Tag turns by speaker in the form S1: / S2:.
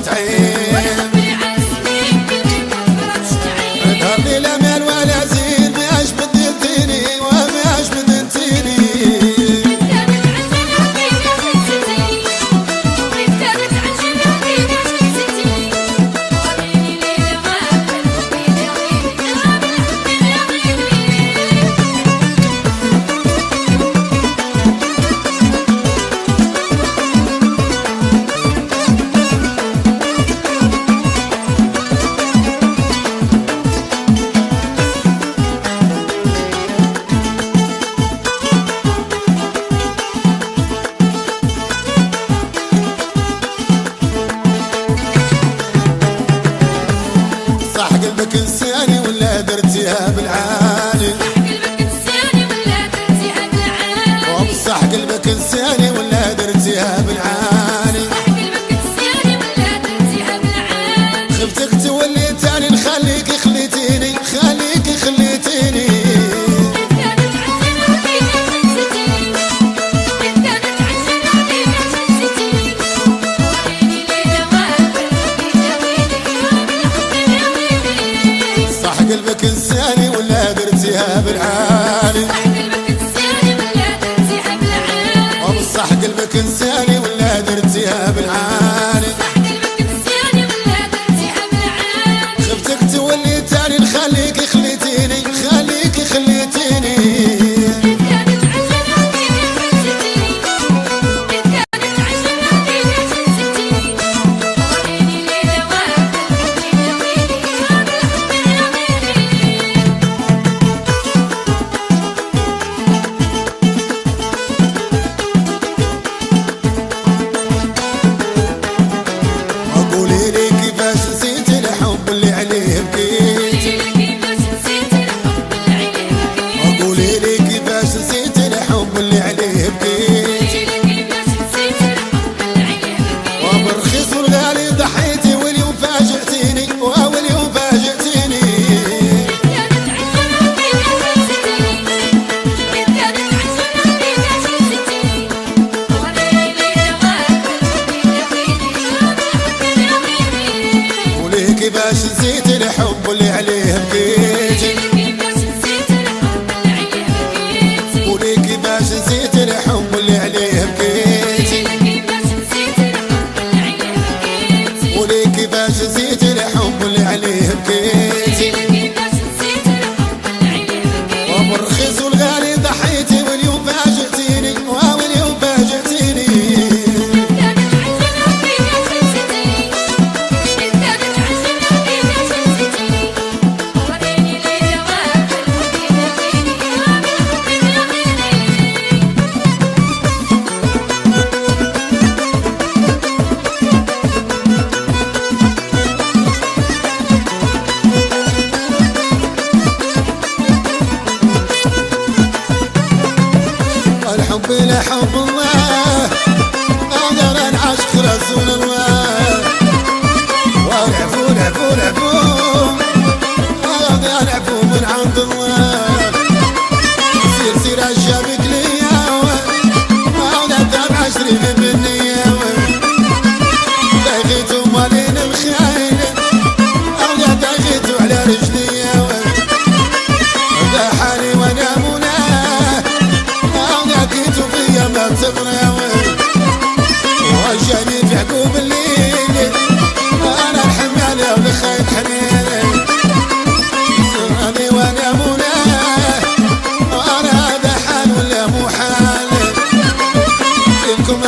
S1: تعين ظهر لي الامل ولا زين باش بدلتيني وباش بدلتيني قلبك انساني ولا درتيها بالعالي وبصح قلبك انساني ولا درتيها بالعالي خفتك تولي تاني نخليك خليتيني خليك خليتيني قلبك انساني ولا درتيها بالعالي وبصح قلبك انساني ولا درتيها بالعالي خفتك تولي تاني نخليك خليتيني خليك خليتيني وبرخيص والغالي ضحيتي واليوم فاجأتيني واليوم فاجأتيني وليكي باش نسيتي الحب اللي عليه بكيتي وليكي باش نسيتي الحب اللي عليه بكيتي وليكي باش نسيتي الحب اللي عليه بكيتي وبالرخيص والغالي ضحيتي واليوم فاجأتيني واليوم فاجأتيني الحب لحب الله اقدر انعشق رسول الله والعفو العفو العفو اقدر العفو من عند الله سير سير عجبك ليا وانا تابع شريف بالنية دايخيتو مالين الخيل انا دايخيتو على رجلي ذا حالي وانا مناه لقيتو فيا ما تبغي وجاني في عقوب الليل انا الحمال يا بخيت حنين سرني وانا مناه انا هذا حال ولا مو حال فيكم